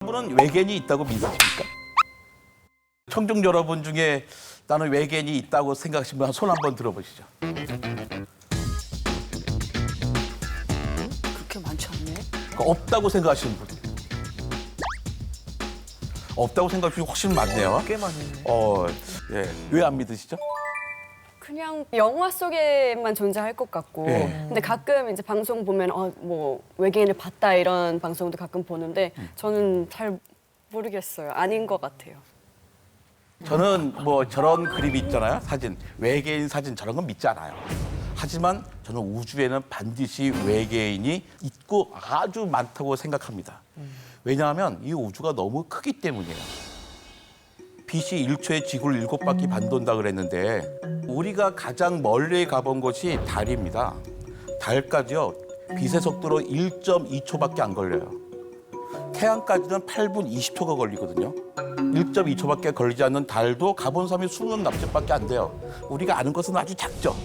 여러분은 외계인이 있다고 믿으십니까? 청중 여러분 중에 나는 외계인이 있다고 생각하시는 분 손 한번 들어보시죠. 그렇게 많지 않네. 그러니까 없다고 생각하시는 분. 없다고 생각하시는 분 훨씬 많네요. 꽤 많네. 예. 왜 안 믿으시죠? 그냥 영화 속에만 존재할 것 같고, 네. 근데 가끔 이제 방송 보면 뭐 외계인을 봤다 이런 방송도 가끔 보는데 저는 잘 모르겠어요. 아닌 것 같아요. 저는 뭐 저런 그림이 있잖아요. 사진. 외계인 사진 저런 건 믿지 않아요. 하지만 저는 우주에는 반드시 외계인이 있고 아주 많다고 생각합니다. 왜냐하면 이 우주가 너무 크기 때문이에요. 빛이 1초에 지구를 7바퀴 반 돈다 그랬는데 우리가 가장 멀리 가본 곳이 달입니다. 달까지요. 빛의 속도로 1.2초밖에 안 걸려요. 태양까지는 8분 20초가 걸리거든요. 1.2초밖에 걸리지 않는 달도 가본 사람이 20납쯤밖에 안 돼요. 우리가 아는 것은 아주 작죠.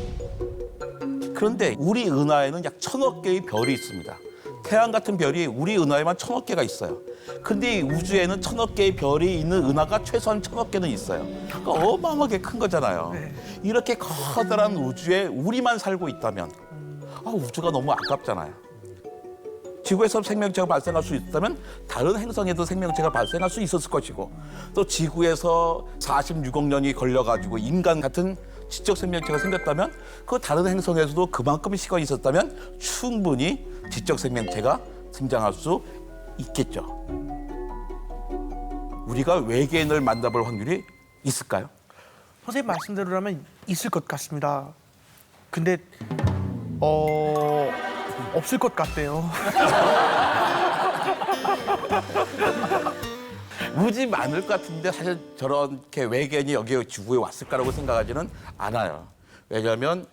그런데 우리 은하에는 약 1000억 개의 별이 있습니다. 태양 같은 별이 우리 은하에만 1000억 개가 있어요. 근데 이 우주에는 1000억 개의 별이 있는 은하가 최소한 1000억 개는 있어요. 그러니까 어마어마하게 큰 거잖아요. 이렇게 커다란 우주에 우리만 살고 있다면 우주가 너무 아깝잖아요. 지구에서 생명체가 발생할 수 있다면 다른 행성에도 생명체가 발생할 수 있었을 것이고 또 지구에서 46억 년이 걸려가지고 인간 같은 지적 생명체가 생겼다면 그 다른 행성에서도 그만큼의 시간이 있었다면 충분히 지적 생명체가 등장할 수 있겠죠. 우리가 외계인을 만나볼 확률이 있을까요? 선생님 말씀대로라면 있을 것 같습니다. 근데 없을 것 같대요. 무지 많을 것 같은데 사실 저렇게 외계인이 여기 지구에 왔을까라고 생각하지는 않아요. 왜냐하면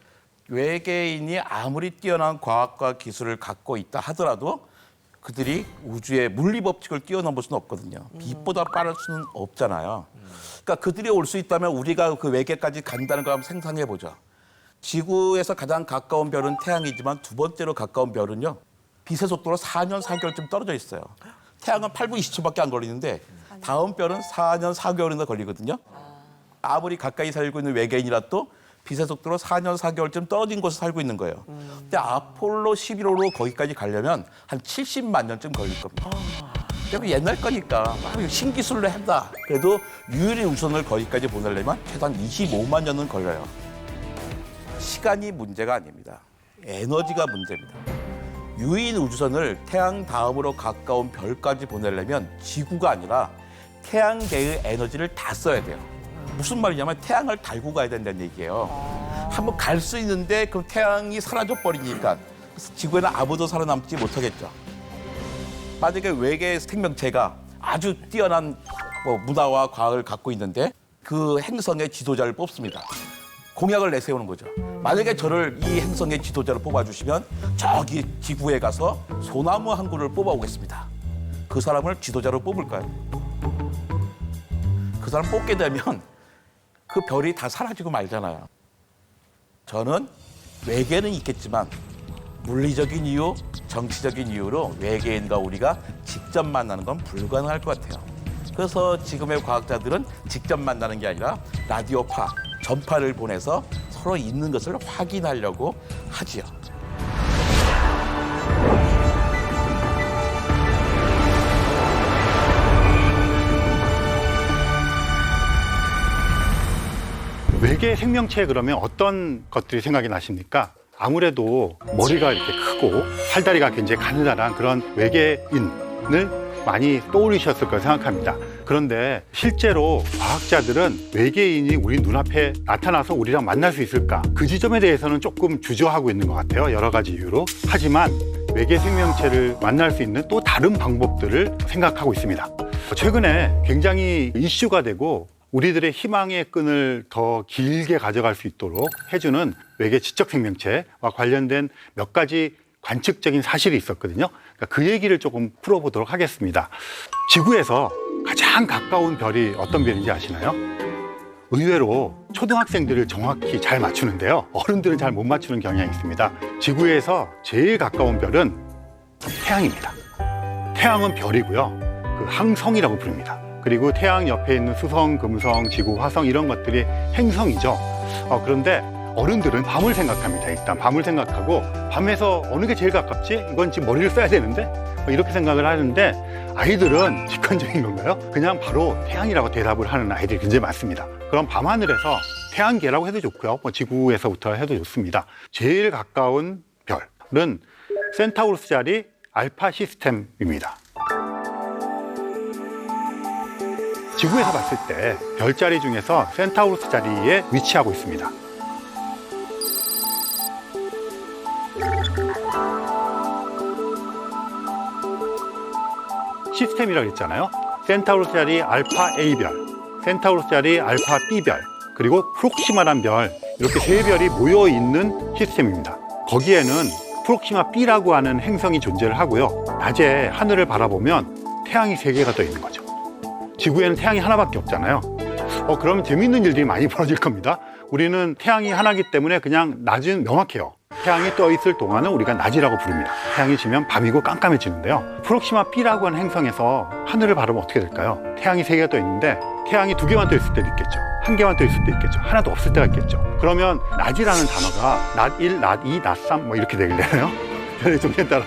외계인이 아무리 뛰어난 과학과 기술을 갖고 있다 하더라도 그들이 우주의 물리 법칙을 뛰어넘을 수는 없거든요. 빛보다 빠를 수는 없잖아요. 그러니까 그들이 올 수 있다면 우리가 그 외계까지 간다는 걸 한번 상상해 보죠. 지구에서 가장 가까운 별은 태양이지만 두 번째로 가까운 별은요. 빛의 속도로 4년 4개월쯤 떨어져 있어요. 태양은 8분 20초밖에 안 걸리는데 다음 별은 4년 4개월이나 걸리거든요. 아무리 가까이 살고 있는 외계인이라도 빛의 속도로 4년 4개월쯤 떨어진 곳에 살고 있는 거예요. 근데 아폴로 11호로 거기까지 가려면 한 70만 년쯤 걸릴 겁니다. 그리고 옛날 거니까 신기술로 한다. 그래도 유일의 우선을 거기까지 보내려면 최소한 25만 년은 걸려요. 시간이 문제가 아닙니다. 에너지가 문제입니다. 유인 우주선을 태양 다음으로 가까운 별까지 보내려면 지구가 아니라 태양계의 에너지를 다 써야 돼요. 무슨 말이냐면 태양을 달고 가야 된다는 얘기예요. 한번 갈 수 있는데 그럼 태양이 사라져 버리니까 지구에는 아무도 살아남지 못하겠죠. 만약에 외계 생명체가 아주 뛰어난 문화와 과학을 갖고 있는데 그 행성의 지도자를 뽑습니다. 공약을 내세우는 거죠. 만약에 저를 이 행성의 지도자로 뽑아주시면 저기 지구에 가서 소나무 한 그루를 뽑아오겠습니다. 그 사람을 지도자로 뽑을까요? 그 사람 뽑게 되면 그 별이 다 사라지고 말잖아요. 저는 외계는 있겠지만 물리적인 이유, 정치적인 이유로 외계인과 우리가 직접 만나는 건 불가능할 것 같아요. 그래서 지금의 과학자들은 직접 만나는 게 아니라 라디오파, 전파를 보내서 서로 있는 것을 확인하려고 하지요. 외계 생명체 그러면 어떤 것들이 생각이 나십니까? 아무래도 머리가 이렇게 크고 팔다리가 굉장히 가느다란 그런 외계인을 많이 떠올리셨을 거라 생각합니다. 그런데 실제로 과학자들은 외계인이 우리 눈앞에 나타나서 우리랑 만날 수 있을까? 그 지점에 대해서는 조금 주저하고 있는 것 같아요. 여러 가지 이유로. 하지만 외계 생명체를 만날 수 있는 또 다른 방법들을 생각하고 있습니다. 최근에 굉장히 이슈가 되고 우리들의 희망의 끈을 더 길게 가져갈 수 있도록 해주는 외계 지적 생명체와 관련된 몇 가지 관측적인 사실이 있었거든요. 그러니까 그 얘기를 조금 풀어보도록 하겠습니다. 지구에서 가장 가까운 별이 어떤 별인지 아시나요? 의외로 초등학생들을 정확히 잘 맞추는데요. 어른들은 잘 못 맞추는 경향이 있습니다. 지구에서 제일 가까운 별은 태양입니다. 태양은 별이고요. 그 항성이라고 부릅니다. 그리고 태양 옆에 있는 수성, 금성, 지구, 화성 이런 것들이 행성이죠. 그런데 어른들은 밤을 생각합니다. 일단 밤을 생각하고 밤에서 어느 게 제일 가깝지? 이건 지금 머리를 써야 되는데? 이렇게 생각을 하는데 아이들은 직관적인 건가요? 그냥 바로 태양이라고 대답을 하는 아이들이 굉장히 많습니다. 그럼 밤하늘에서 태양계라고 해도 좋고요. 지구에서부터 해도 좋습니다. 제일 가까운 별은 센타우루스 자리 알파 시스템입니다. 지구에서 봤을 때 별자리 중에서 센타우루스 자리에 위치하고 있습니다. 시스템이라고 했잖아요. 센타우루스 자리 알파 A별, 센타우루스 자리 알파 B별, 그리고 프록시마란 별, 이렇게 세 별이 모여 있는 시스템입니다. 거기에는 프록시마 B라고 하는 행성이 존재를 하고요. 낮에 하늘을 바라보면 태양이 3개가 떠 있는 거죠. 지구에는 태양이 하나밖에 없잖아요. 그러면 재미있는 일들이 많이 벌어질 겁니다. 우리는 태양이 하나이기 때문에 그냥 낮은 명확해요. 태양이 떠 있을 동안은 우리가 낮이라고 부릅니다. 태양이 지면 밤이고 깜깜해지는데요. 프록시마 B라고 하는 행성에서 하늘을 바라보면 어떻게 될까요? 태양이 3개가 떠 있는데 태양이 2개만 떠 있을 때도 있겠죠. 1개만 떠 있을 때도 있겠죠. 하나도 없을 때가 있겠죠. 그러면 낮이라는 단어가 낮 1, 낮 2, 낮 3 이렇게 되겠네요. 별의 종류에 따라.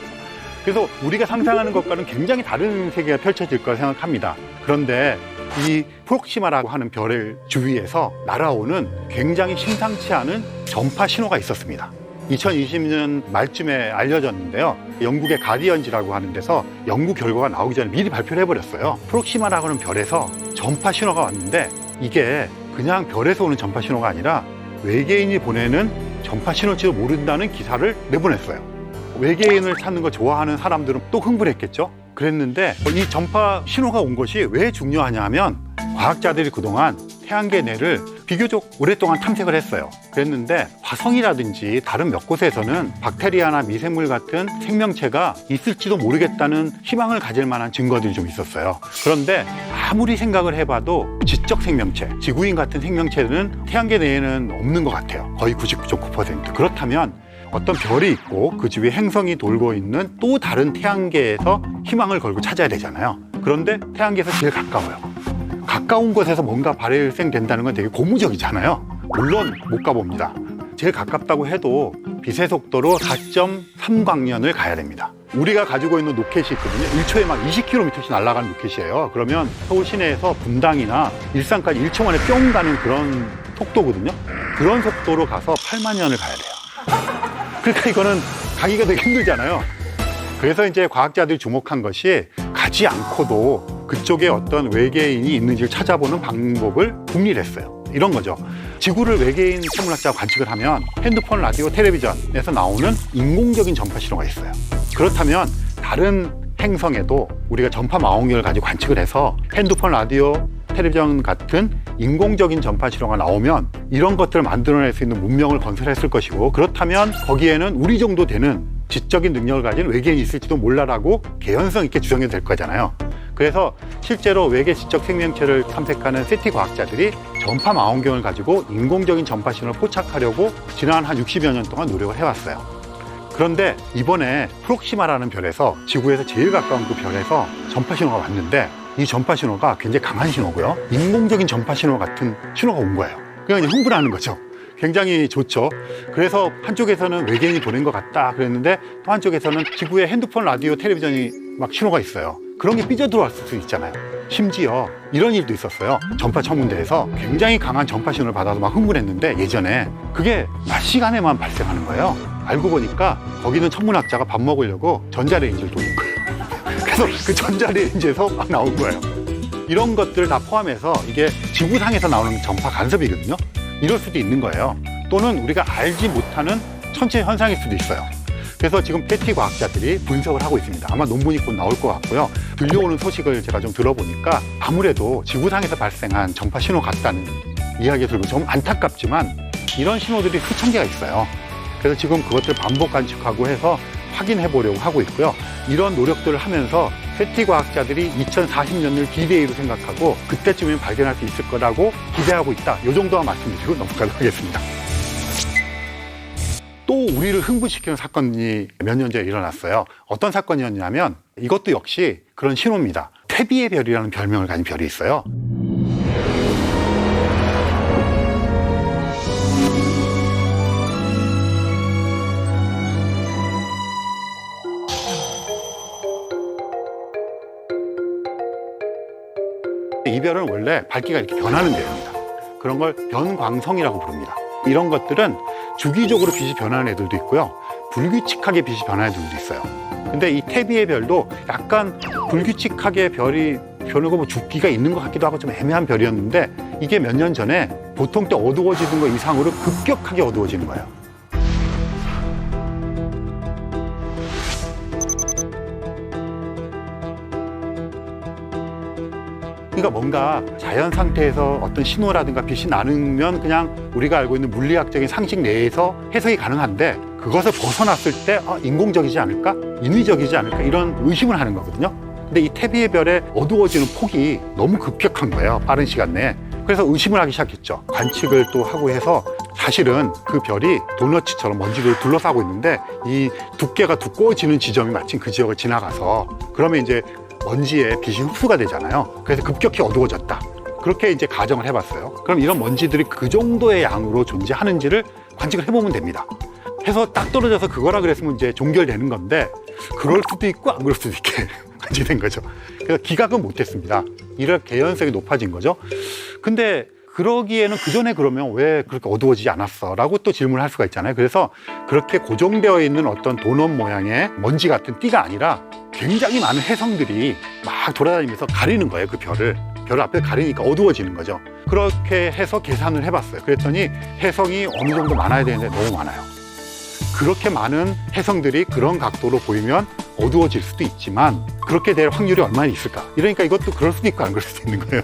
그래서 우리가 상상하는 것과는 굉장히 다른 세계가 펼쳐질 거라 생각합니다. 그런데 이 프록시마라고 하는 별의 주위에서 날아오는 굉장히 심상치 않은 전파 신호가 있었습니다. 2020년 말쯤에 알려졌는데요. 영국의 가디언지라고 하는 데서 연구 결과가 나오기 전에 미리 발표를 해버렸어요. 프록시마라고 하는 별에서 전파 신호가 왔는데 이게 그냥 별에서 오는 전파 신호가 아니라 외계인이 보내는 전파 신호일지도 모른다는 기사를 내보냈어요. 외계인을 찾는 거 좋아하는 사람들은 또 흥분했겠죠. 그랬는데 이 전파 신호가 온 것이 왜 중요하냐 하면 과학자들이 그동안 태양계 내를 비교적 오랫동안 탐색을 했어요. 그랬는데 화성이라든지 다른 몇 곳에서는 박테리아나 미생물 같은 생명체가 있을지도 모르겠다는 희망을 가질 만한 증거들이 좀 있었어요. 그런데 아무리 생각을 해봐도 지적 생명체, 지구인 같은 생명체는 태양계 내에는 없는 것 같아요. 거의 99.9%. 그렇다면 어떤 별이 있고 그 주위에 행성이 돌고 있는 또 다른 태양계에서 희망을 걸고 찾아야 되잖아요. 그런데 태양계에서 제일 가까워요. 가까운 곳에서 뭔가 발생된다는 건 되게 고무적이잖아요. 물론 못 가봅니다. 제일 가깝다고 해도 빛의 속도로 4.3광년을 가야 됩니다. 우리가 가지고 있는 로켓이 있거든요. 1초에 막 20km씩 날아가는 로켓이에요. 그러면 서울 시내에서 분당이나 일산까지 1초 만에 뿅 가는 그런 속도거든요. 그런 속도로 가서 8만 년을 가야 돼요. 그러니까 이거는 가기가 되게 힘들잖아요. 그래서 이제 과학자들이 주목한 것이 가지 않고도 그쪽에 어떤 외계인이 있는지를 찾아보는 방법을 궁리를 했어요. 이런 거죠. 지구를 외계인 천문학자가 관측을 하면 핸드폰, 라디오, 텔레비전에서 나오는 인공적인 전파 신호가 있어요. 그렇다면 다른 행성에도 우리가 전파 망원경을 가지고 관측을 해서 핸드폰, 라디오, 텔레비전 같은 인공적인 전파 신호가 나오면 이런 것들을 만들어낼 수 있는 문명을 건설했을 것이고, 그렇다면 거기에는 우리 정도 되는 지적인 능력을 가진 외계인이 있을지도 몰라라고 개연성 있게 주장이 될 거잖아요. 그래서 실제로 외계 지적 생명체를 탐색하는 세티 과학자들이 전파 망원경을 가지고 인공적인 전파 신호를 포착하려고 지난 한 60여 년 동안 노력을 해왔어요. 그런데 이번에 프록시마라는 별에서, 지구에서 제일 가까운 그 별에서 전파 신호가 왔는데 이 전파 신호가 굉장히 강한 신호고요. 인공적인 전파 신호 같은 신호가 온 거예요. 그러니까 이제 흥분하는 거죠. 굉장히 좋죠. 그래서 한쪽에서는 외계인이 보낸 것 같다 그랬는데 또 한쪽에서는 지구에 핸드폰, 라디오, 텔레비전이 막 신호가 있어요. 그런 게 삐져 들어왔을 수 있잖아요. 심지어 이런 일도 있었어요. 전파 천문대에서 굉장히 강한 전파 신호를 받아서 막 흥분했는데 예전에 그게 낮 시간에만 발생하는 거예요. 알고 보니까 거기는 천문학자가 밥 먹으려고 전자레인지를 돌린 거예요. 그래서 그 전자레인지에서 막 나온 거예요. 이런 것들을 다 포함해서 이게 지구상에서 나오는 전파 간섭이거든요. 이럴 수도 있는 거예요. 또는 우리가 알지 못하는 천체 현상일 수도 있어요. 그래서 지금 패티 과학자들이 분석을 하고 있습니다. 아마 논문이 곧 나올 것 같고요. 들려오는 소식을 제가 좀 들어보니까 아무래도 지구상에서 발생한 전파 신호 같다는 이야기가 들고 좀 안타깝지만 이런 신호들이 수천 개가 있어요. 그래서 지금 그것들을 반복 관측하고 해서 확인해 보려고 하고 있고요. 이런 노력들을 하면서 패티 과학자들이 2040년을 D-Day로 생각하고 그때쯤이면 발견할 수 있을 거라고 기대하고 있다. 이 정도만 말씀드리고 넘어가도록 하겠습니다. 또 또 우리를 흥분시키는 사건이 몇 년 전에 일어났어요. 어떤 사건이었냐면 이것도 역시 그런 신호입니다. 태비의 별이라는 별명을 가진 별이 있어요. 이 별은 원래 밝기가 이렇게 변하는 별입니다. 그런 걸 변광성이라고 부릅니다. 이런 것들은 주기적으로 빛이 변하는 애들도 있고요. 불규칙하게 빛이 변하는 애들도 있어요. 근데 이 태비의 별도 약간 불규칙하게 별이 변하고 뭐 주기가 있는 것 같기도 하고 좀 애매한 별이었는데 이게 몇 년 전에 보통 때 어두워지는 거 이상으로 급격하게 어두워지는 거예요. 그러니까 뭔가 자연 상태에서 어떤 신호라든가 빛이 나누면 그냥 우리가 알고 있는 물리학적인 상식 내에서 해석이 가능한데 그것을 벗어났을 때 인공적이지 않을까? 인위적이지 않을까? 이런 의심을 하는 거거든요. 근데 이 태비의 별의 어두워지는 폭이 너무 급격한 거예요. 빠른 시간 내에. 그래서 의심을 하기 시작했죠. 관측을 또 하고 해서 사실은 그 별이 도너츠처럼 먼지를 둘러싸고 있는데 이 두께가 두꺼워지는 지점이 마침 그 지역을 지나가서 그러면 이제 먼지에 빛이 흡수가 되잖아요. 그래서 급격히 어두워졌다. 그렇게 이제 가정을 해봤어요. 그럼 이런 먼지들이 그 정도의 양으로 존재하는지를 관측을 해보면 됩니다. 해서 딱 떨어져서 그거라 그랬으면 이제 종결되는 건데 그럴 수도 있고 안 그럴 수도 있게 관측된 거죠. 그래서 기각은 못했습니다. 이럴 개연성이 높아진 거죠. 근데 그러기에는 그 전에 그러면 왜 그렇게 어두워지지 않았어? 라고 또 질문을 할 수가 있잖아요. 그래서 그렇게 고정되어 있는 어떤 도넛 모양의 먼지 같은 띠가 아니라 굉장히 많은 혜성들이 막 돌아다니면서 가리는 거예요. 그 별을. 별 앞에 가리니까 어두워지는 거죠. 그렇게 해서 계산을 해봤어요. 그랬더니 혜성이 어느 정도 많아야 되는데 너무 많아요. 그렇게 많은 혜성들이 그런 각도로 보이면 어두워질 수도 있지만 그렇게 될 확률이 얼마나 있을까? 이러니까 이것도 그럴 수도 있고 안 그럴 수도 있는 거예요.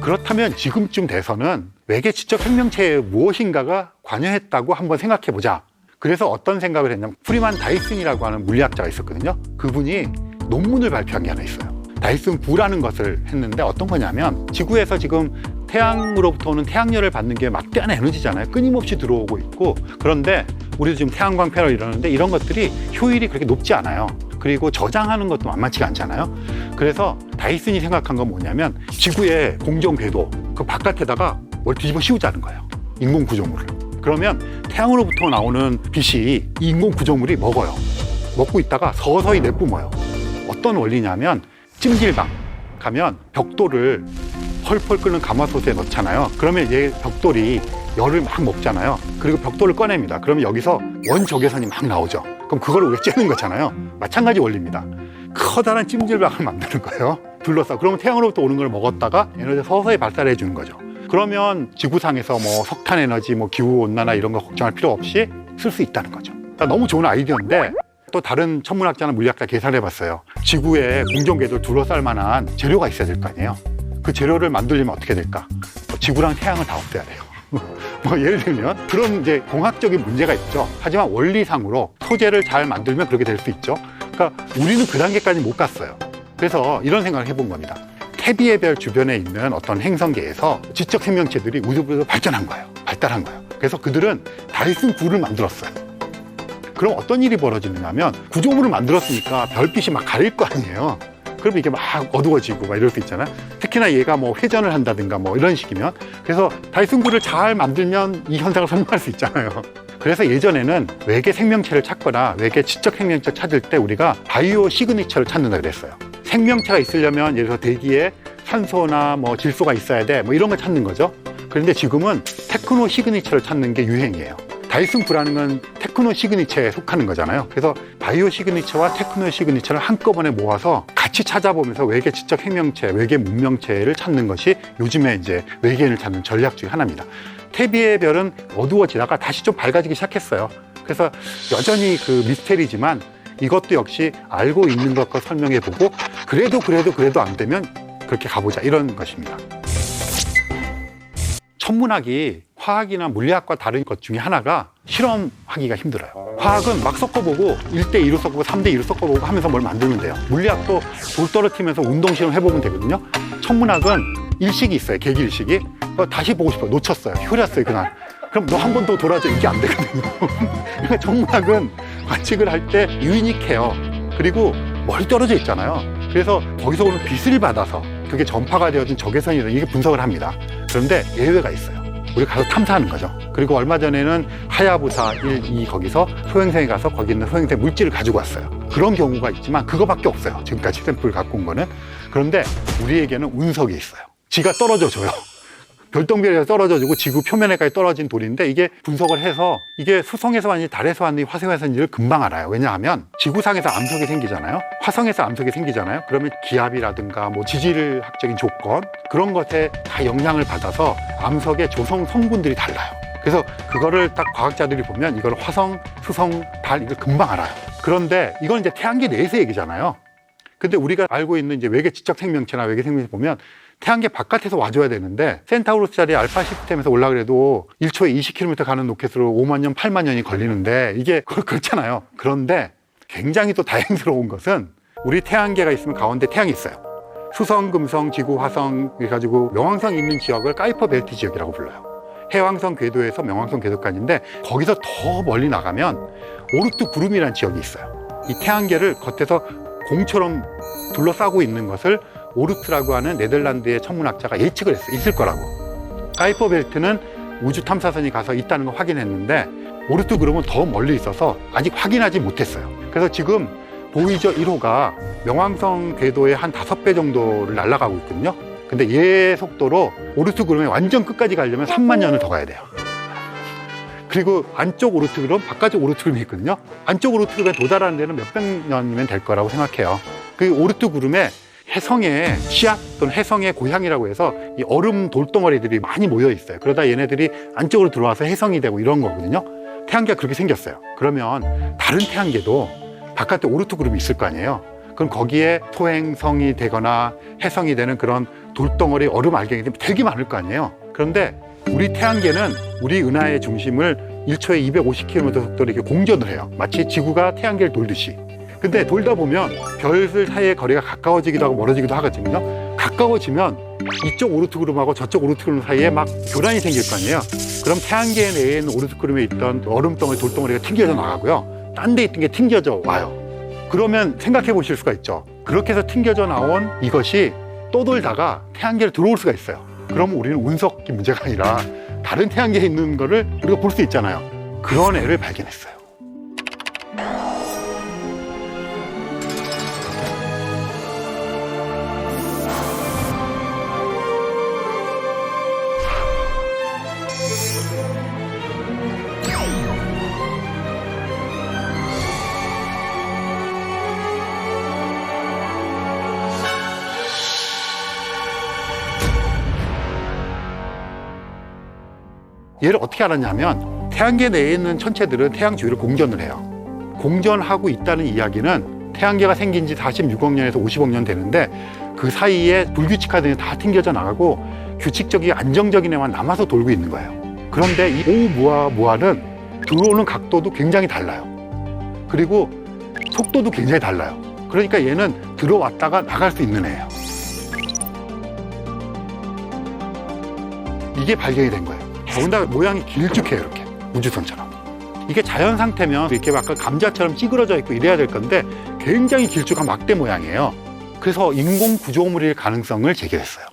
그렇다면 지금쯤 돼서는 외계 지적 생명체에 무엇인가가 관여했다고 한번 생각해 보자. 그래서 어떤 생각을 했냐면 프리만 다이슨이라고 하는 물리학자가 있었거든요. 그분이 논문을 발표한 게 하나 있어요. 다이슨 9라는 것을 했는데 어떤 거냐면 지구에서 지금 태양으로부터 오는 태양열을 받는 게 막대한 에너지잖아요. 끊임없이 들어오고 있고 그런데 우리도 지금 태양광 패널 이러는데 이런 것들이 효율이 그렇게 높지 않아요. 그리고 저장하는 것도 만만치가 않잖아요. 그래서 다이슨이 생각한 건 뭐냐면 지구의 공정 궤도 그 바깥에다가 뭘 뒤집어 씌우자는 거예요. 인공 구조물을. 그러면 태양으로부터 나오는 빛이 이 인공 구조물이 먹어요. 먹고 있다가 서서히 내뿜어요. 어떤 원리냐면 찜질방 가면 벽돌을 펄펄 끓는 가마솥에 넣잖아요. 그러면 이제 벽돌이 열을 막 먹잖아요. 그리고 벽돌을 꺼냅니다. 그러면 여기서 원적외선이 막 나오죠. 그럼 그걸 우리가 쬐는 거잖아요. 마찬가지 원리입니다. 커다란 찜질방을 만드는 거예요. 둘러싸. 그러면 태양으로부터 오는 걸 먹었다가 에너지를 서서히 발산해 주는 거죠. 그러면 지구상에서 뭐 석탄 에너지, 뭐 기후 온난화 이런 거 걱정할 필요 없이 쓸 수 있다는 거죠. 그러니까 너무 좋은 아이디어인데 또 다른 천문학자나 물리학자 계산해 봤어요. 지구에 공정 궤도를 둘러쌀 만한 재료가 있어야 될 거 아니에요. 그 재료를 만들려면 어떻게 될까? 지구랑 태양을 다 없애야 돼요. 뭐 예를 들면 그런 이제 공학적인 문제가 있죠. 하지만 원리상으로 소재를 잘 만들면 그렇게 될 수 있죠. 그러니까 우리는 그 단계까지 못 갔어요. 그래서 이런 생각을 해본 겁니다. 태비의 별 주변에 있는 어떤 행성계에서 지적 생명체들이 우주부에서 발전한 거예요. 발달한 거예요. 그래서 그들은 다이슨 9를 만들었어요. 그럼 어떤 일이 벌어지느냐면 구조물을 만들었으니까 별빛이 막 가릴 거 아니에요. 그럼 이게 막 어두워지고 막 이럴 수 있잖아요. 특히나 얘가 뭐 회전을 한다든가 뭐 이런 식이면 그래서 다이슨 9를 잘 만들면 이 현상을 설명할 수 있잖아요. 그래서 예전에는 외계 생명체를 찾거나 외계 지적 생명체를 찾을 때 우리가 바이오 시그니처를 찾는다 그랬어요. 생명체가 있으려면 예를 들어 대기에 산소나 뭐 질소가 있어야 돼 뭐 이런 걸 찾는 거죠. 그런데 지금은 테크노 시그니처를 찾는 게 유행이에요. 다이슨 9라는 건 테크노 시그니처에 속하는 거잖아요. 그래서 바이오 시그니처와 테크노 시그니처를 한꺼번에 모아서 같이 찾아보면서 외계 지적 생명체, 외계 문명체를 찾는 것이 요즘에 이제 외계인을 찾는 전략 중에 하나입니다. 태비의 별은 어두워지다가 다시 좀 밝아지기 시작했어요. 그래서 여전히 그 미스테리지만 이것도 역시 알고 있는 것과 설명해보고 그래도 안 되면 그렇게 가보자 이런 것입니다. 천문학이 화학이나 물리학과 다른 것 중에 하나가 실험하기가 힘들어요. 화학은 막 섞어보고 1대2로 섞어보고 3대2로 섞어보고 하면서 뭘 만들면 돼요. 물리학도 돌 떨어뜨리면서 운동 실험 해보면 되거든요. 천문학은 일식이 있어요. 계기 일식이. 다시 보고 싶어요. 놓쳤어요. 흐렸어요 그날. 그럼 너 한 번 더 돌아줘. 이게 안 되거든요. 그러니까 천문학은 관측을 할 때 유니크해요. 그리고 멀리 떨어져 있잖아요. 그래서 거기서 오는 빛을 받아서 그게 전파가 되어진 적외선이든 이게 분석을 합니다. 그런데 예외가 있어요. 우리 가서 탐사하는 거죠. 그리고 얼마 전에는 하야부사 1, 2 거기서 소행성에 가서 거기 있는 소행성 물질을 가지고 왔어요. 그런 경우가 있지만 그거밖에 없어요. 지금까지 샘플을 갖고 온 거는. 그런데 우리에게는 운석이 있어요. 지가 떨어져 줘요. 별똥별에서 떨어져주고 지구 표면에까지 떨어진 돌인데 이게 분석을 해서 이게 수성에서 왔는지 달에서 왔는지 화성에서 왔는지를 금방 알아요. 왜냐하면 지구상에서 암석이 생기잖아요. 화성에서 암석이 생기잖아요. 그러면 기압이라든가 뭐 지질학적인 조건 그런 것에 다 영향을 받아서 암석의 조성 성분들이 달라요. 그래서 그거를 딱 과학자들이 보면 이걸 화성, 수성, 달 이걸 금방 알아요. 그런데 이건 이제 태양계 내에서 얘기잖아요. 근데 우리가 알고 있는 이제 외계 지적 생명체나 외계 생명체 보면 태양계 바깥에서 와줘야 되는데 센타우루스짜리 알파 시스템에서 올라그래도 1초에 20km 가는 로켓으로 5만 년, 8만 년이 걸리는데 이게 그렇잖아요. 그런데 굉장히 또 다행스러운 것은 우리 태양계가 있으면 가운데 태양이 있어요. 수성, 금성, 지구, 화성 그래가지고 명왕성 있는 지역을 카이퍼 벨트 지역이라고 불러요. 해왕성 궤도에서 명왕성 궤도까지인데 거기서 더 멀리 나가면 오르트 구름이라는 지역이 있어요. 이 태양계를 겉에서 공처럼 둘러싸고 있는 것을 오르트라고 하는 네덜란드의 천문학자가 예측을 했어요. 있을 거라고. 카이퍼 벨트는 우주 탐사선이 가서 있다는 걸 확인했는데 오르트 그룹은 더 멀리 있어서 아직 확인하지 못했어요. 그래서 지금 보이저 1호가 명왕성 궤도의 한 5배 정도를 날아가고 있거든요. 근데 얘 속도로 오르트 그룹의 완전 끝까지 가려면 3만 년을 더 가야 돼요. 그리고 안쪽 오르트 그룹, 바깥쪽 오르트 그룹이 있거든요. 안쪽 오르트 그룹에 도달하는 데는 몇백 년이면 될 거라고 생각해요. 그 오르트 그룹에 해성의 씨앗 또는 해성의 고향이라고 해서 이 얼음 돌덩어리들이 많이 모여 있어요. 그러다 얘네들이 안쪽으로 들어와서 해성이 되고 이런 거거든요. 태양계가 그렇게 생겼어요. 그러면 다른 태양계도 바깥에 오르트 그룹이 있을 거 아니에요. 그럼 거기에 소행성이 되거나 해성이 되는 그런 돌덩어리 얼음 알갱이들이 되게 많을 거 아니에요. 그런데 우리 태양계는 우리 은하의 중심을 1초에 250km 속도로 이렇게 공전을 해요. 마치 지구가 태양계를 돌듯이. 근데 돌다 보면 별들 사이의 거리가 가까워지기도 하고 멀어지기도 하거든요. 가까워지면 이쪽 오르트 그룹하고 저쪽 오르트 그룹 사이에 막 교란이 생길 거 아니에요. 그럼 태양계 내에 있는 오르트 그룹에 있던 얼음덩어리, 돌덩어리가 튕겨져 나가고요. 딴 데 있던 게 튕겨져 와요. 그러면 생각해 보실 수가 있죠. 그렇게 해서 튕겨져 나온 이것이 또 돌다가 태양계로 들어올 수가 있어요. 그러면 우리는 운석이 문제가 아니라 다른 태양계에 있는 거를 우리가 볼 수 있잖아요. 그런 애를 발견했어요. 얘를 어떻게 알았냐면 태양계 내에 있는 천체들은 태양 주위를 공전을 해요. 공전하고 있다는 이야기는 태양계가 생긴 지 46억 년에서 50억 년 되는데 그 사이에 불규칙하더니 다 튕겨져 나가고 규칙적이고 안정적인 애만 남아서 돌고 있는 거예요. 그런데 이 오umu아무아는 들어오는 각도도 굉장히 달라요. 그리고 속도도 굉장히 달라요. 그러니까 얘는 들어왔다가 나갈 수 있는 애예요. 이게 발견이 된 거예요. 더군다나 모양이 길쭉해요. 이렇게 우주선처럼. 이게 자연 상태면 이렇게 아까 감자처럼 찌그러져 있고 이래야 될 건데 굉장히 길쭉한 막대 모양이에요. 그래서 인공 구조물일 가능성을 제기했어요.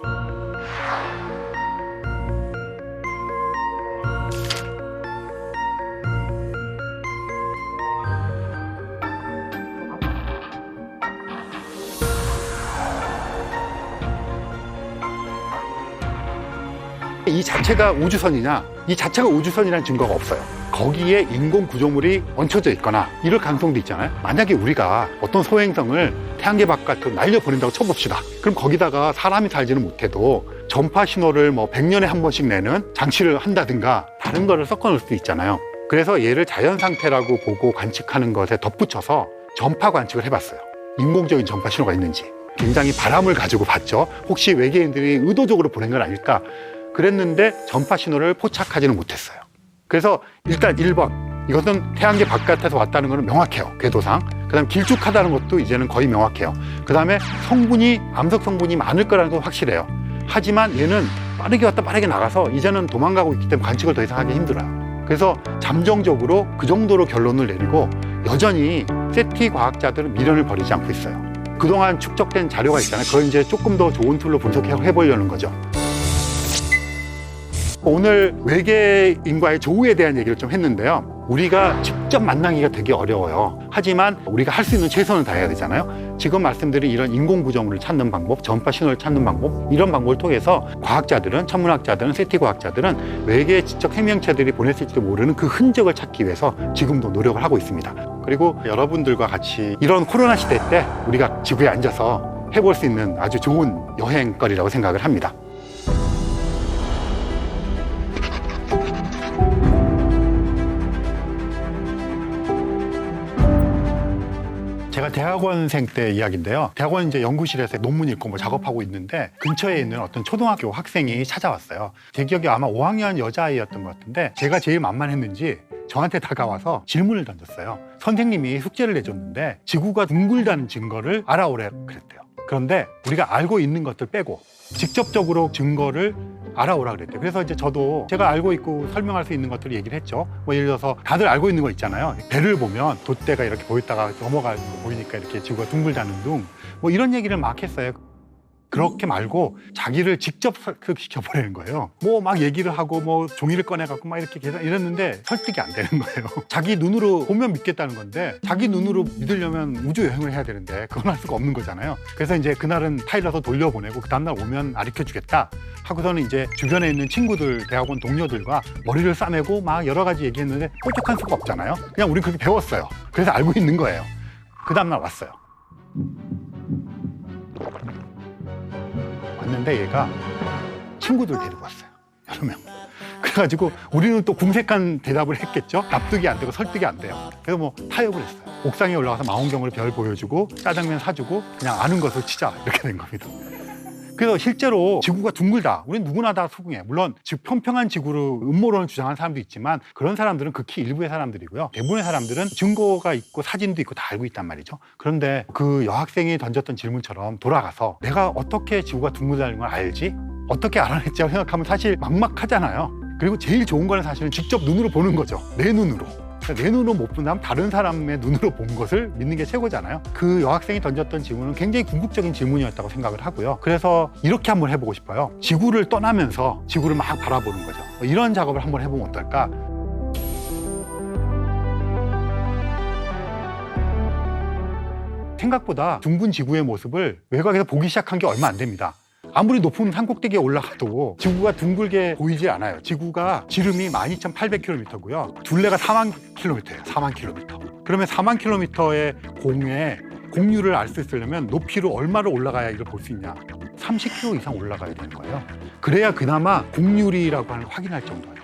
이 자체가 우주선이냐, 이 자체가 우주선이라는 증거가 없어요. 거기에 인공 구조물이 얹혀져 있거나 이럴 가능성도 있잖아요. 만약에 우리가 어떤 소행성을 태양계 바깥으로 날려보낸다고 쳐봅시다. 그럼 거기다가 사람이 살지는 못해도 전파 신호를 뭐 100년에 한 번씩 내는 장치를 한다든가 다른 거를 섞어 놓을 수도 있잖아요. 그래서 얘를 자연 상태라고 보고 관측하는 것에 덧붙여서 전파 관측을 해봤어요. 인공적인 전파 신호가 있는지. 굉장히 바람을 가지고 봤죠. 혹시 외계인들이 의도적으로 보낸 건 아닐까? 그랬는데 전파 신호를 포착하지는 못했어요. 그래서 일단 1번, 이것은 태양계 바깥에서 왔다는 것은 명확해요. 궤도상. 그다음 길쭉하다는 것도 이제는 거의 명확해요. 그다음에 성분이 암석 성분이 많을 거라는 건 확실해요. 하지만 얘는 빠르게 왔다 빠르게 나가서 이제는 도망가고 있기 때문에 관측을 더 이상 하기 힘들어요. 그래서 잠정적으로 그 정도로 결론을 내리고 여전히 세티 과학자들은 미련을 버리지 않고 있어요. 그동안 축적된 자료가 있잖아요. 그걸 이제 조금 더 좋은 툴로 분석해 보려는 거죠. 오늘 외계인과의 조우에 대한 얘기를 좀 했는데요. 우리가 직접 만나기가 되게 어려워요. 하지만 우리가 할 수 있는 최선을 다해야 되잖아요. 지금 말씀드린 이런 인공구조물을 찾는 방법, 전파 신호를 찾는 방법, 이런 방법을 통해서 과학자들은, 천문학자들은, 세티 과학자들은 외계 지적 생명체들이 보냈을지도 모르는 그 흔적을 찾기 위해서 지금도 노력을 하고 있습니다. 그리고 여러분들과 같이 이런 코로나 시대 때 우리가 지구에 앉아서 해볼 수 있는 아주 좋은 여행거리라고 생각을 합니다. 제가 대학원생 때 이야기인데요. 대학원 이제 연구실에서 논문 읽고 뭐 작업하고 있는데 근처에 있는 어떤 초등학교 학생이 찾아왔어요. 제 기억에 아마 5학년 여자아이였던 것 같은데 제가 제일 만만했는지 저한테 다가와서 질문을 던졌어요. 선생님이 숙제를 내줬는데 지구가 둥글다는 증거를 알아오래 그랬대요. 그런데 우리가 알고 있는 것들 빼고 직접적으로 증거를 알아오라 그랬대요. 그래서 이제 저도 제가 알고 있고 설명할 수 있는 것들을 얘기를 했죠. 뭐 예를 들어서 다들 알고 있는 거 있잖아요. 배를 보면 돛대가 이렇게 보였다가 넘어가 보이니까 이렇게 지구가 둥글다는 둥. 뭐 이런 얘기를 막 했어요. 그렇게 말고 자기를 직접 설득시켜버리는 거예요. 뭐 막 얘기를 하고 뭐 종이를 꺼내갖고 막 이렇게 이랬는데 설득이 안 되는 거예요. 자기 눈으로 보면 믿겠다는 건데 자기 눈으로 믿으려면 우주 여행을 해야 되는데 그건 할 수가 없는 거잖아요. 그래서 이제 그날은 타일러서 돌려보내고 그 다음날 오면 가르쳐주겠다 하고서는 이제 주변에 있는 친구들, 대학원 동료들과 머리를 싸매고 막 여러 가지 얘기했는데 뾰족한 수가 없잖아요. 그냥 우린 그렇게 배웠어요. 그래서 알고 있는 거예요. 그 다음날 왔어요. 왔는데 얘가 친구들 데리고 왔어요. 여러 명. 그래가지고 우리는 또 궁색한 대답을 했겠죠. 납득이 안 되고 설득이 안 돼요. 그래서 뭐 타협을 했어요. 옥상에 올라가서 망원경으로 별 보여주고 짜장면 사주고 그냥 아는 것을 치자 이렇게 된 겁니다. 그래서 실제로 지구가 둥글다. 우린 누구나 다 수긍해. 물론 평평한 지구로 음모론을 주장하는 사람도 있지만 그런 사람들은 극히 일부의 사람들이고요. 대부분의 사람들은 증거가 있고 사진도 있고 다 알고 있단 말이죠. 그런데 그 여학생이 던졌던 질문처럼 돌아가서 내가 어떻게 지구가 둥글다는 걸 알지? 어떻게 알아냈지라고 생각하면 사실 막막하잖아요. 그리고 제일 좋은 거는 사실은 직접 눈으로 보는 거죠. 내 눈으로. 내 눈으로 못 본다면 다른 사람의 눈으로 본 것을 믿는 게 최고잖아요. 그 여학생이 던졌던 질문은 굉장히 궁극적인 질문이었다고 생각을 하고요. 그래서 이렇게 한번 해보고 싶어요. 지구를 떠나면서 지구를 막 바라보는 거죠. 이런 작업을 한번 해보면 어떨까? 생각보다 둥근 지구의 모습을 외곽에서 보기 시작한 게 얼마 안 됩니다. 아무리 높은 산꼭대기에 올라가도 지구가 둥글게 보이지 않아요. 지구가 지름이 12,800km고요. 둘레가 4만 km예요. 4만 km. 그러면 4만 km의 공에 공률을 알 수 있으려면 높이로 얼마를 올라가야 이걸 볼 수 있냐? 30km 이상 올라가야 되는 거예요. 그래야 그나마 공률이라고 하는 걸 확인할 정도예요.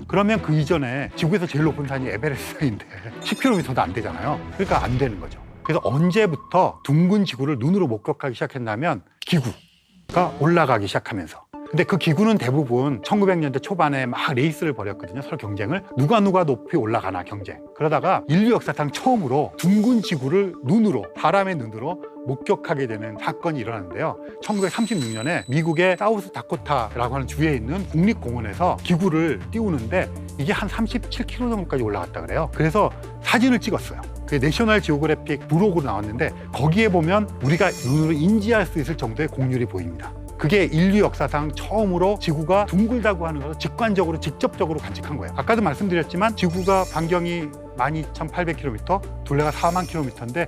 그러면 그 이전에 지구에서 제일 높은 산이 에베레스트인데 10km도 안 되잖아요. 그러니까 안 되는 거죠. 그래서 언제부터 둥근 지구를 눈으로 목격하기 시작했냐면 기구가 올라가기 시작하면서. 근데 그 기구는 대부분 1900년대 초반에 막 레이스를 벌였거든요. 서로 경쟁을. 누가 높이 올라가나 경쟁. 그러다가 인류 역사상 처음으로 둥근 지구를 눈으로, 사람의 눈으로 목격하게 되는 사건이 일어났는데요. 1936년에 미국의 사우스 다코타라고 하는 주에 있는 국립공원에서 기구를 띄우는데 이게 한 37km 정도까지 올라갔다 그래요. 그래서 사진을 찍었어요. 그 내셔널 지오그래픽 부록으로 나왔는데 거기에 보면 우리가 눈으로 인지할 수 있을 정도의 공률이 보입니다. 그게 인류 역사상 처음으로 지구가 둥글다고 하는 것을 직관적으로 직접적으로 관측한 거예요. 아까도 말씀드렸지만 지구가 반경이 12,800km, 둘레가 4만 km인데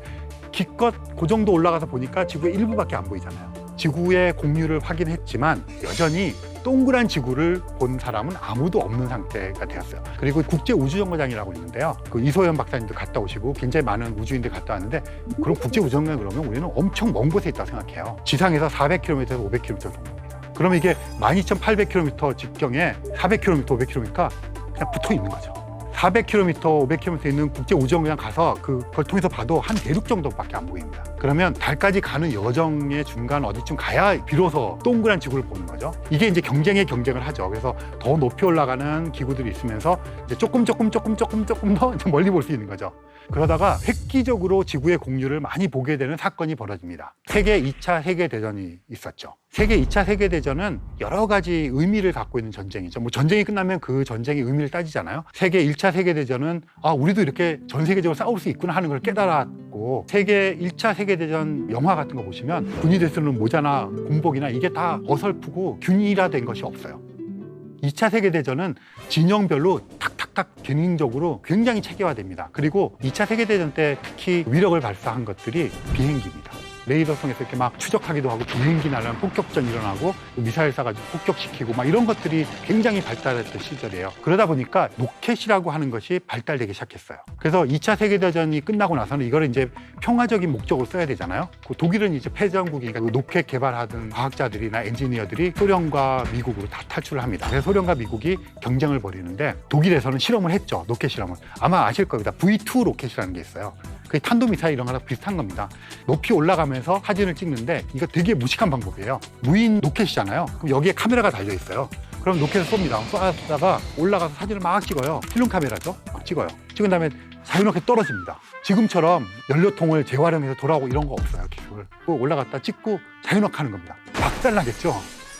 기껏 그 정도 올라가서 보니까 지구의 일부밖에 안 보이잖아요. 지구의 공률을 확인했지만 여전히 동그란 지구를 본 사람은 아무도 없는 상태가 되었어요. 그리고 국제우주정거장이라고 있는데요. 그 이소연 박사님도 갔다 오시고 굉장히 많은 우주인들이 갔다 왔는데 그럼 국제우주정거장 그러면 우리는 엄청 먼 곳에 있다고 생각해요. 지상에서 400km에서 500km 정도입니다. 그러면 이게 12,800km 직경에 400km, 500km니까 그냥 붙어 있는 거죠. 400km, 500km 있는 국제우주정거장 가서 그걸 통해서 봐도 한 대륙 정도밖에 안 보입니다. 그러면 달까지 가는 여정의 중간 어디쯤 가야 비로소 동그란 지구를 보는 거죠. 이게 이제 경쟁을 하죠. 그래서 더 높이 올라가는 기구들이 있으면서 이제 조금 더 멀리 볼 수 있는 거죠. 그러다가 획기적으로 지구의 공률을 많이 보게 되는 사건이 벌어집니다. 세계 2차 세계대전이 있었죠. 세계 2차 세계대전은 여러 가지 의미를 갖고 있는 전쟁이죠. 뭐 전쟁이 끝나면 그 전쟁의 의미를 따지잖아요. 세계 1차 세계대전은 우리도 이렇게 전 세계적으로 싸울 수 있구나 하는 걸 깨달았고, 세계 1차 세계대전 영화 같은 거 보시면 군인이 쓰는 모자나 군복이나 이게 다 어설프고 균일화된 것이 없어요. 2차 세계대전은 진영별로 탁탁탁 기능적으로 굉장히 체계화됩니다. 그리고 2차 세계대전 때 특히 위력을 발사한 것들이 비행기입니다. 레이더성에서 이렇게 막 추적하기도 하고 비행기 날아가면 폭격전 일어나고 미사일 쏴가지고 폭격시키고 막 이런 것들이 굉장히 발달했던 시절이에요. 그러다 보니까 로켓이라고 하는 것이 발달되기 시작했어요. 그래서 2차 세계대전이 끝나고 나서는 이걸 이제 평화적인 목적으로 써야 되잖아요. 독일은 이제 패전국이니까 로켓 개발하던 과학자들이나 엔지니어들이 소련과 미국으로 다 탈출을 합니다. 그래서 소련과 미국이 경쟁을 벌이는데 독일에서는 실험을 했죠. 로켓 실험을. 아마 아실 겁니다. V2 로켓이라는 게 있어요. 그게 탄도미사일 이런 거랑 비슷한 겁니다. 높이 올라가면서 사진을 찍는데 이거 되게 무식한 방법이에요. 무인 로켓이잖아요. 그럼 여기에 카메라가 달려 있어요. 그럼 로켓을 쏩니다. 쏘다가 올라가서 사진을 막 찍어요. 필름 카메라죠. 막 찍어요. 찍은 다음에 자유롭게 떨어집니다. 지금처럼 연료통을 재활용해서 돌아오고 이런 거 없어요. 기술. 올라갔다 찍고 자유롭게 하는 겁니다. 박살나겠죠.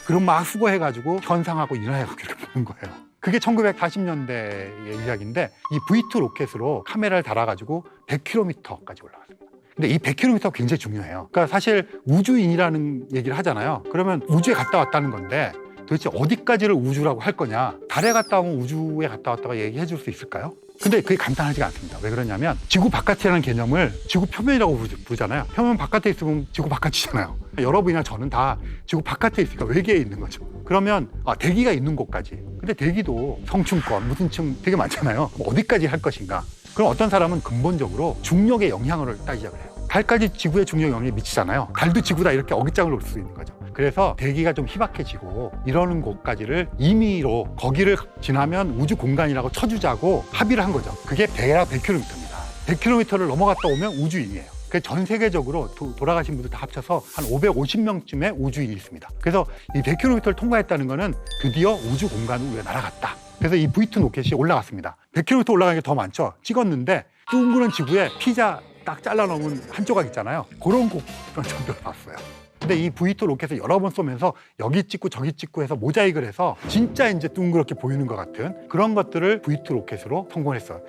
그럼 막 수거해가지고 현상하고 인화해서 그렇게 보는 거예요. 그게 1940년대의 이야기인데 이 V2 로켓으로 카메라를 달아가지고 100km까지 올라갔습니다. 근데 이 100km가 굉장히 중요해요. 그러니까 사실 우주인이라는 얘기를 하잖아요. 그러면 우주에 갔다 왔다는 건데 도대체 어디까지를 우주라고 할 거냐? 달에 갔다 오면 우주에 갔다 왔다가 얘기해 줄 수 있을까요? 근데 그게 간단하지가 않습니다. 왜 그러냐면 지구 바깥이라는 개념을 지구 표면이라고 부르잖아요. 표면 바깥에 있으면 지구 바깥이잖아요. 여러분이나 저는 다 지구 바깥에 있으니까 외계에 있는 거죠. 그러면 대기가 있는 곳까지. 근데 대기도 성층권, 무슨 층 되게 많잖아요. 어디까지 할 것인가? 그럼 어떤 사람은 근본적으로 중력의 영향을 따지자고 해요. 달까지 지구의 중력 영향이 미치잖아요. 달도 지구다 이렇게 어깃장을 놓을 수 있는 거죠. 그래서 대기가 좀 희박해지고 이러는 곳까지를 임의로 거기를 지나면 우주 공간이라고 쳐주자고 합의를 한 거죠. 그게 대략 100km입니다. 100km를 넘어갔다 오면 우주인이에요. 그래서 전 세계적으로 돌아가신 분들 다 합쳐서 한 550명쯤의 우주인이 있습니다. 그래서 이 100km를 통과했다는 거는 드디어 우주 공간으로 우리가 날아갔다. 그래서 이 V2 로켓이 올라갔습니다. 100km 올라가는 게 더 많죠. 찍었는데 둥그런 지구에 피자 딱 잘라놓은 한 조각 있잖아요. 그런 정도로 나왔어요. 근데 이 V2 로켓을 여러 번 쏘면서 여기 찍고 저기 찍고 해서 모자익을 해서 진짜 이제 둥그렇게 보이는 것 같은 그런 것들을 V2 로켓으로 성공했어요.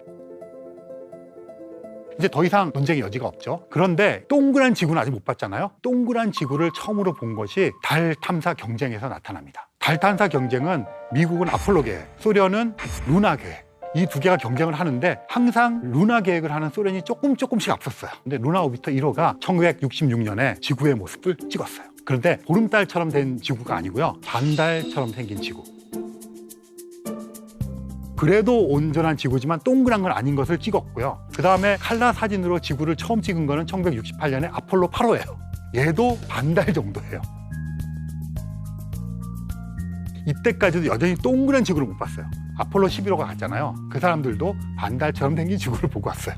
이제 더 이상 논쟁의 여지가 없죠. 그런데 동그란 지구는 아직 못 봤잖아요. 동그란 지구를 처음으로 본 것이 달 탐사 경쟁에서 나타납니다. 달 탐사 경쟁은 미국은 아폴로 계획, 소련은 루나 계획. 이 두 개가 경쟁을 하는데 항상 루나 계획을 하는 소련이 조금씩 앞섰어요. 근데 루나 오비터 1호가 1966년에 지구의 모습을 찍었어요. 그런데 보름달처럼 된 지구가 아니고요. 반달처럼 생긴 지구. 그래도 온전한 지구지만 동그란 건 아닌 것을 찍었고요. 그 다음에 칼라 사진으로 지구를 처음 찍은 거는 1968년에 아폴로 8호예요. 얘도 반달 정도예요. 이때까지도 여전히 동그란 지구를 못 봤어요. 아폴로 11호가 갔잖아요. 그 사람들도 반달처럼 생긴 지구를 보고 왔어요.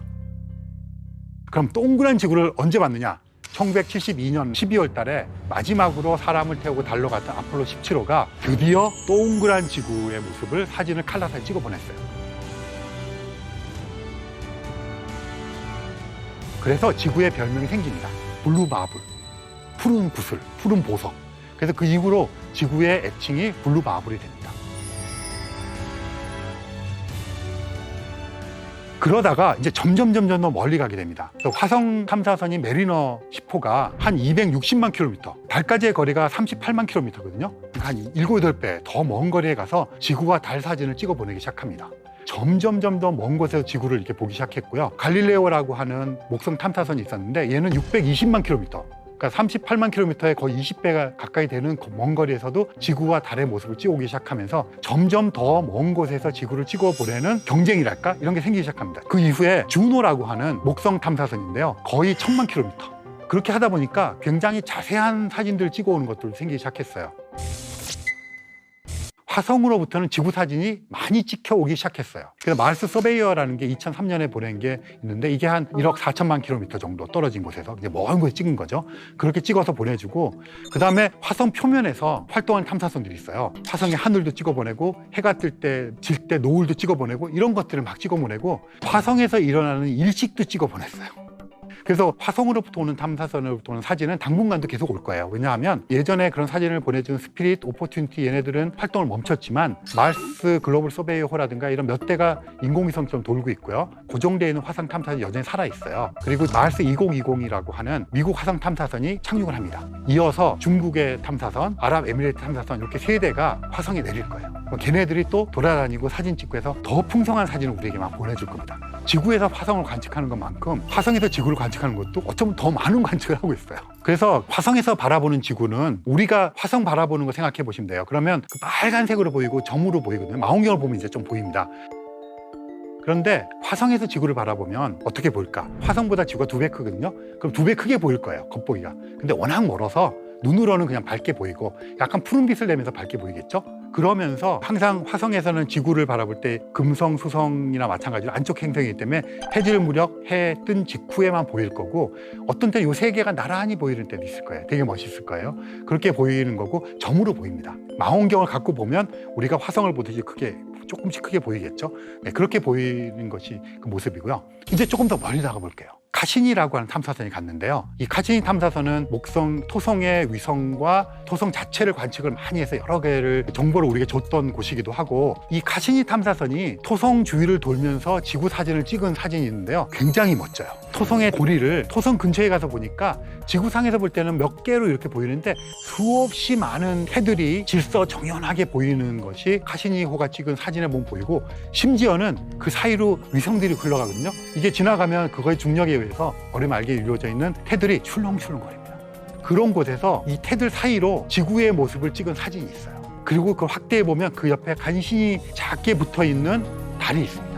그럼 동그란 지구를 언제 봤느냐? 1972년 12월 달에 마지막으로 사람을 태우고 달러 갔던 아폴로 17호가 드디어 동그란 지구의 모습을 사진을 칼라사에 찍어 보냈어요. 그래서 지구의 별명이 생깁니다. 블루 마블, 푸른 구슬, 푸른 보석. 그래서 그 이후로 지구의 애칭이 블루 마블이 됩니다. 그러다가 이제 점점 더 멀리 가게 됩니다. 화성 탐사선인 메리너 10호가 한 260만 킬로미터, 달까지의 거리가 38만 킬로미터거든요. 한 7, 8배 더 먼 거리에 가서 지구와 달 사진을 찍어 보내기 시작합니다. 점점 더 먼 곳에서 지구를 이렇게 보기 시작했고요. 갈릴레오라고 하는 목성 탐사선이 있었는데 얘는 620만 킬로미터. 그러니까 38만 킬로미터에 거의 20배가 가까이 되는 먼 거리에서도 지구와 달의 모습을 찍어오기 시작하면서 점점 더 먼 곳에서 지구를 찍어보려는 경쟁이랄까? 이런 게 생기기 시작합니다. 그 이후에 주노라고 하는 목성 탐사선인데요. 거의 1000만 킬로미터. 그렇게 하다 보니까 굉장히 자세한 사진들을 찍어오는 것들도 생기기 시작했어요. 화성으로부터는 지구 사진이 많이 찍혀오기 시작했어요. 그래서 마르스 서베이어라는 게 2003년에 보낸 게 있는데 이게 한 1억 4천만 킬로미터 정도 떨어진 곳에서 이제 먼 곳에 찍은 거죠. 그렇게 찍어서 보내주고 그 다음에 화성 표면에서 활동하는 탐사선들이 있어요. 화성의 하늘도 찍어보내고 해가 뜰 때, 질 때 노을도 찍어보내고 이런 것들을 막 찍어보내고 화성에서 일어나는 일식도 찍어보냈어요. 그래서 화성으로부터 오는 탐사선으로부터 오는 사진은 당분간도 계속 올 거예요. 왜냐하면 예전에 그런 사진을 보내준 스피릿, 오퍼튜니티 얘네들은 활동을 멈췄지만 마스 글로벌 서베이어호라든가 이런 몇 대가 인공위성처럼 돌고 있고요. 고정되어 있는 화성 탐사선이 여전히 살아있어요. 그리고 마스 2020이라고 하는 미국 화성 탐사선이 착륙을 합니다. 이어서 중국의 탐사선, 아랍에미레이트 탐사선 이렇게 세 대가 화성에 내릴 거예요. 걔네들이 또 돌아다니고 사진 찍고 해서 더 풍성한 사진을 우리에게 막 보내줄 겁니다. 지구에서 화성을 관측하는 것만큼 화성에서 지구를 관측하는 것도 어쩌면 더 많은 관측을 하고 있어요. 그래서 화성에서 바라보는 지구는 우리가 화성 바라보는 거 생각해 보시면 돼요. 그러면 그 빨간색으로 보이고 점으로 보이거든요. 망원경을 보면 이제 좀 보입니다. 그런데 화성에서 지구를 바라보면 어떻게 보일까? 화성보다 지구가 2배 크거든요. 그럼 2배 크게 보일 거예요, 겉보기가. 근데 워낙 멀어서 눈으로는 그냥 밝게 보이고 약간 푸른빛을 내면서 밝게 보이겠죠? 그러면서 항상 화성에서는 지구를 바라볼 때 금성, 수성이나 마찬가지로 안쪽 행성이기 때문에 해질 무렵 해 뜬 직후에만 보일 거고 어떤 때는 이 세 개가 나란히 보이는 때도 있을 거예요. 되게 멋있을 거예요. 그렇게 보이는 거고 점으로 보입니다. 망원경을 갖고 보면 우리가 화성을 보듯이 조금씩 크게 보이겠죠? 네, 그렇게 보이는 것이 그 모습이고요. 이제 조금 더 멀리 나가 볼게요. 카시니라고 하는 탐사선이 갔는데요. 이 카시니 탐사선은 목성, 토성의 위성과 토성 자체를 관측을 많이 해서 여러 개를 정보를 우리에게 줬던 곳이기도 하고 이 카시니 탐사선이 토성 주위를 돌면서 지구 사진을 찍은 사진이 있는데요. 굉장히 멋져요. 토성의 고리를 토성 근처에 가서 보니까 지구상에서 볼 때는 몇 개로 이렇게 보이는데 수없이 많은 해들이 질서정연하게 보이는 것이 카시니호가 찍은 사진에 보면 보이고 심지어는 그 사이로 위성들이 흘러가거든요. 이게 지나가면 그거의 중력에 의해서 얼음 알게 이루어져 있는 태들이 출렁출렁거립니다. 그런 곳에서 이 태들 사이로 지구의 모습을 찍은 사진이 있어요. 그리고 그걸 확대해 보면 그 옆에 간신히 작게 붙어 있는 달이 있습니다.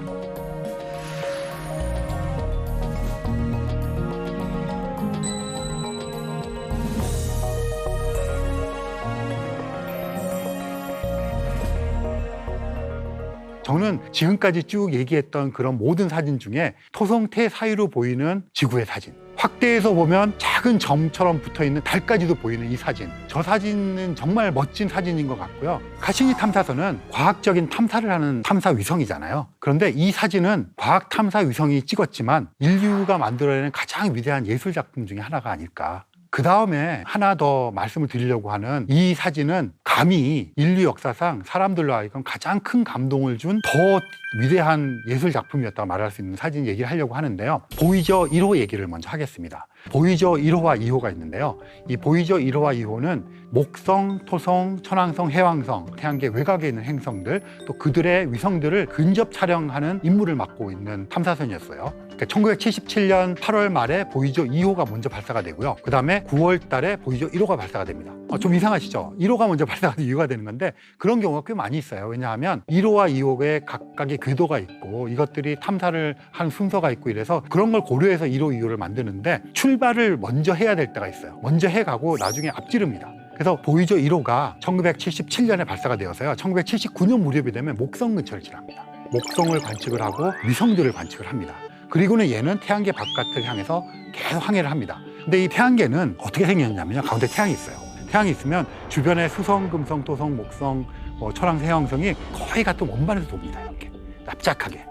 저는 지금까지 쭉 얘기했던 그런 모든 사진 중에 토성태 사이로 보이는 지구의 사진, 확대해서 보면 작은 점처럼 붙어있는 달까지도 보이는 이 사진, 저 사진은 정말 멋진 사진인 것 같고요. 카시니 탐사선은 과학적인 탐사를 하는 탐사 위성이잖아요. 그런데 이 사진은 과학 탐사 위성이 찍었지만 인류가 만들어내는 가장 위대한 예술 작품 중에 하나가 아닐까. 그 다음에 하나 더 말씀을 드리려고 하는 이 사진은 감히 인류 역사상 사람들로 하여금 가장 큰 감동을 준 더 위대한 예술 작품이었다고 말할 수 있는 사진 얘기를 하려고 하는데요. 보이저 1호 얘기를 먼저 하겠습니다. 보이저 1호와 2호가 있는데요. 이 보이저 1호와 2호는 목성, 토성, 천왕성, 해왕성, 태양계 외곽에 있는 행성들 또 그들의 위성들을 근접 촬영하는 임무를 맡고 있는 탐사선이었어요. 그러니까 1977년 8월 말에 보이저 2호가 먼저 발사가 되고요. 그 다음에 9월 달에 보이저 1호가 발사가 됩니다. 좀 이상하시죠? 1호가 먼저 발사가 된 이유가 되는 건데 그런 경우가 꽤 많이 있어요. 왜냐하면 1호와 2호의 각각의 궤도가 있고 이것들이 탐사를 한 순서가 있고 이래서 그런 걸 고려해서 1호, 2호를 만드는데 출발을 먼저 해야 될 때가 있어요. 먼저 해가고 나중에 앞지릅니다. 그래서 보이저 1호가 1977년에 발사가 되어서요. 1979년 무렵이 되면 목성 근처를 지납니다. 목성을 관측을 하고 위성들을 관측을 합니다. 그리고는 얘는 태양계 바깥을 향해서 계속 항해를 합니다. 근데 이 태양계는 어떻게 생겼냐면요. 가운데 태양이 있어요. 태양이 있으면 주변에 수성, 금성, 토성, 목성, 천왕성, 해왕성이 거의 같은 원반에서 돕니다. 이렇게 납작하게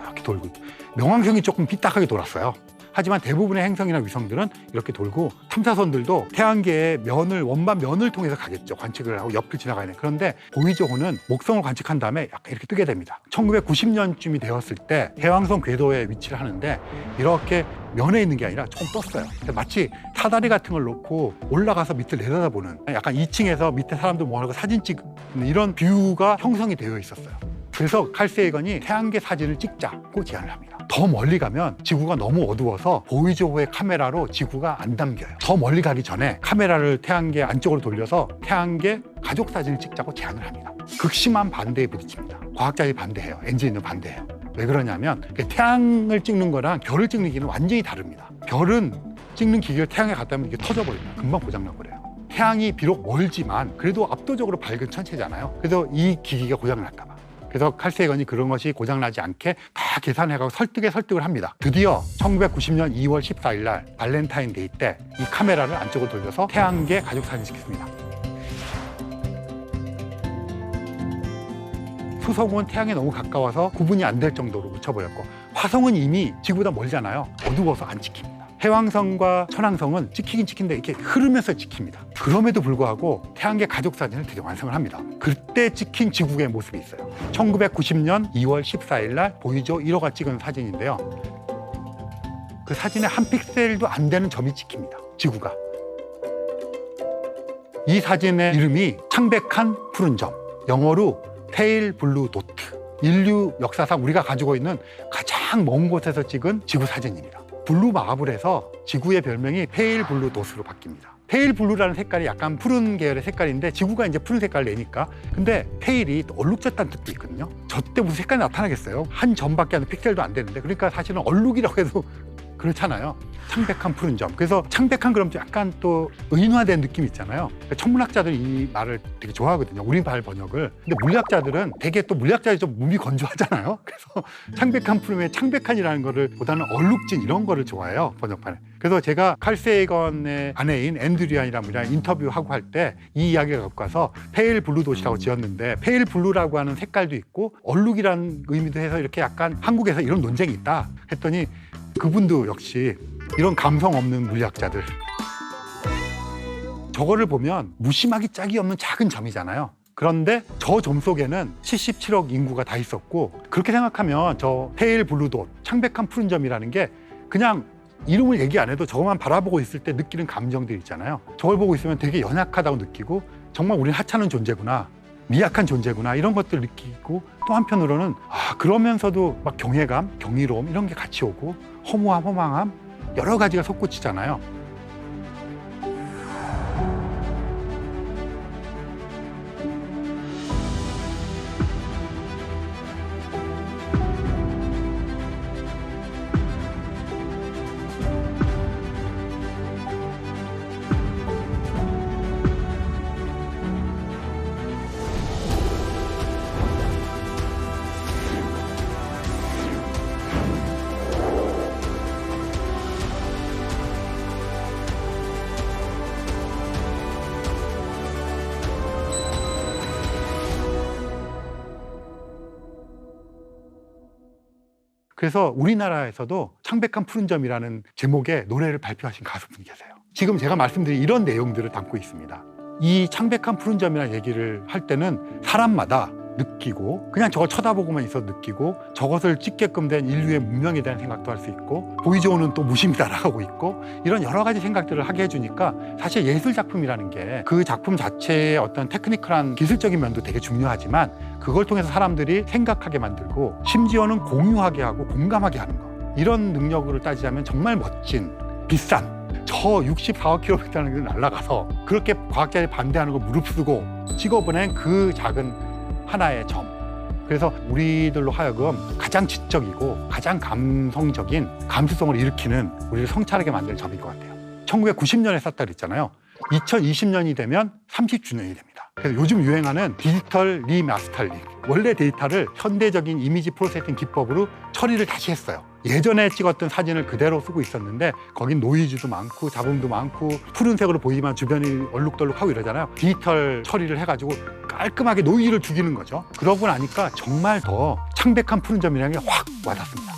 이렇게 돌고 명왕성이 조금 삐딱하게 돌았어요. 하지만 대부분의 행성이나 위성들은 이렇게 돌고 탐사선들도 태양계의 원반 면을 통해서 가겠죠. 관측을 하고 옆을 지나가야 돼요. 그런데 보이저호는 목성을 관측한 다음에 약간 이렇게 뜨게 됩니다. 1990년쯤이 되었을 때 해왕성 궤도에 위치를 하는데 이렇게 면에 있는 게 아니라 조금 떴어요. 마치 사다리 같은 걸 놓고 올라가서 밑을 내려다보는 약간 2층에서 밑에 사람들 모아놓고 사진 찍는 이런 뷰가 형성이 되어 있었어요. 그래서 칼 세이건이 태양계 사진을 찍자고 제안을 합니다. 더 멀리 가면 지구가 너무 어두워서 보이저호의 카메라로 지구가 안 담겨요. 더 멀리 가기 전에 카메라를 태양계 안쪽으로 돌려서 태양계 가족 사진을 찍자고 제안을 합니다. 극심한 반대에 부딪힙니다. 과학자들이 반대해요. 엔지니어는 반대해요. 왜 그러냐면 태양을 찍는 거랑 별을 찍는 기기는 완전히 다릅니다. 별은 찍는 기기를 태양에 갖다 놓으면 이게 터져버립니다. 금방 고장나버려요. 태양이 비록 멀지만 그래도 압도적으로 밝은 천체잖아요. 그래서 이 기기가 고장날까 봐. 그래서 칼 세이건이 그런 것이 고장나지 않게 다 계산해가고 설득을 합니다. 드디어 1990년 2월 14일 날 발렌타인데이 때 이 카메라를 안쪽으로 돌려서 태양계 가족 사진을 찍습니다. 수성은 태양에 너무 가까워서 구분이 안 될 정도로 묻혀버렸고 화성은 이미 지구보다 멀잖아요. 어두워서 안 찍힙니다. 해왕성과 천왕성은 찍히긴 찍힌데 이렇게 흐르면서 찍힙니다. 그럼에도 불구하고 태양계 가족 사진을 되게 완성을 합니다. 그때 찍힌 지구의 모습이 있어요. 1990년 2월 14일 날 보이저 1호가 찍은 사진인데요. 그 사진에 한 픽셀도 안 되는 점이 찍힙니다. 지구가. 이 사진의 이름이 창백한 푸른 점, 영어로 페일 블루 도트. 인류 역사상 우리가 가지고 있는 가장 먼 곳에서 찍은 지구 사진입니다. 블루 마블 해서 지구의 별명이 페일 블루 도트로 바뀝니다. 페일 블루라는 색깔이 약간 푸른 계열의 색깔인데 지구가 이제 푸른 색깔을 내니까, 근데 페일이 얼룩졌다는 뜻도 있거든요. 저 때 무슨 색깔이 나타나겠어요? 한 점밖에 안 되는 픽셀도 안 되는데, 그러니까 사실은 얼룩이라고 해도 그렇잖아요. 창백한 푸른 점. 그래서 창백한 그럼 약간 또 의인화된 느낌이 있잖아요. 천문학자들이 이 말을 되게 좋아하거든요. 우리말 번역을. 근데 물리학자들은 되게 또 물리학자들이 좀 몸이 건조하잖아요. 그래서 창백한 푸른의 창백한이라는 거를 보다는 얼룩진 이런 거를 좋아해요. 번역판에. 그래서 제가 칼 세이건의 아내인 앤드류안이라는 분이랑 인터뷰하고 할 때 이 이야기를 갖고 와서 페일 블루 돛이라고 지었는데, 페일 블루라고 하는 색깔도 있고 얼룩이라는 의미도 해서 이렇게 약간 한국에서 이런 논쟁이 있다 했더니 그분도 역시 이런 감성 없는 물리학자들, 저거를 보면 무심하기 짝이 없는 작은 점이잖아요. 그런데 저 점 속에는 77억 인구가 다 있었고, 그렇게 생각하면 저 페일 블루 돛, 창백한 푸른 점이라는 게 그냥 이름을 얘기 안 해도 저것만 바라보고 있을 때 느끼는 감정들 있잖아요. 저걸 보고 있으면 되게 연약하다고 느끼고, 정말 우리는 하찮은 존재구나, 미약한 존재구나, 이런 것들을 느끼고, 또 한편으로는 그러면서도 막 경외감, 경이로움 이런 게 같이 오고, 허무함, 허망함 여러 가지가 솟구치잖아요. 그래서 우리나라에서도 창백한 푸른 점이라는 제목의 노래를 발표하신 가수분이 계세요. 지금 제가 말씀드린 이런 내용들을 담고 있습니다. 이 창백한 푸른 점이라는 얘기를 할 때는 사람마다 느끼고, 그냥 저걸 쳐다보고만 있어 느끼고, 저것을 찍게끔 된 인류의 문명에 대한 생각도 할 수 있고, 보이저오는 또 무심히 따라가고 있고, 이런 여러 가지 생각들을 하게 해주니까 사실 예술 작품이라는 게 그 작품 자체의 어떤 테크니컬한 기술적인 면도 되게 중요하지만, 그걸 통해서 사람들이 생각하게 만들고 심지어는 공유하게 하고 공감하게 하는 거, 이런 능력으로 따지자면 정말 멋진, 비싼, 저 64km라는 걸 날아가서 그렇게 과학자들이 반대하는 걸 무릅쓰고 찍어보낸 그 작은 하나의 점. 그래서 우리들로 하여금 가장 지적이고 가장 감성적인 감수성을 일으키는, 우리를 성찰하게 만드는 점인 것 같아요. 1990년에 쐈다 그랬잖아요. 2020년이 되면 30주년이 됩니다. 그래서 요즘 유행하는 디지털 리마스터링, 원래 데이터를 현대적인 이미지 프로세싱 기법으로 처리를 다시 했어요. 예전에 찍었던 사진을 그대로 쓰고 있었는데 거긴 노이즈도 많고 잡음도 많고 푸른색으로 보이지만 주변이 얼룩덜룩하고 이러잖아요. 디지털 처리를 해가지고 깔끔하게 노이즈를 죽이는 거죠. 그러고 나니까 정말 더 창백한 푸른 점이라는 게 확 와닿습니다.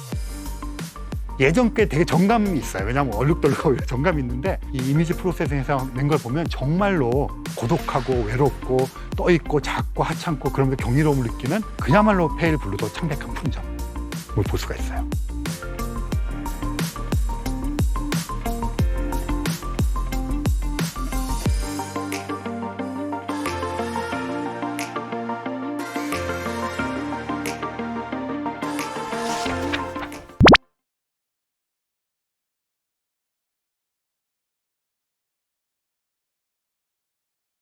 예전 게 되게 정감이 있어요. 왜냐하면 얼룩덜룩하고 정감이 있는데, 이 이미지 프로세싱에서 낸 걸 보면 정말로 고독하고 외롭고 떠있고 작고 하찮고 그러면서 경이로움을 느끼는, 그야말로 페일 블루 돛 창백한 푸른 점을 볼 수가 있어요.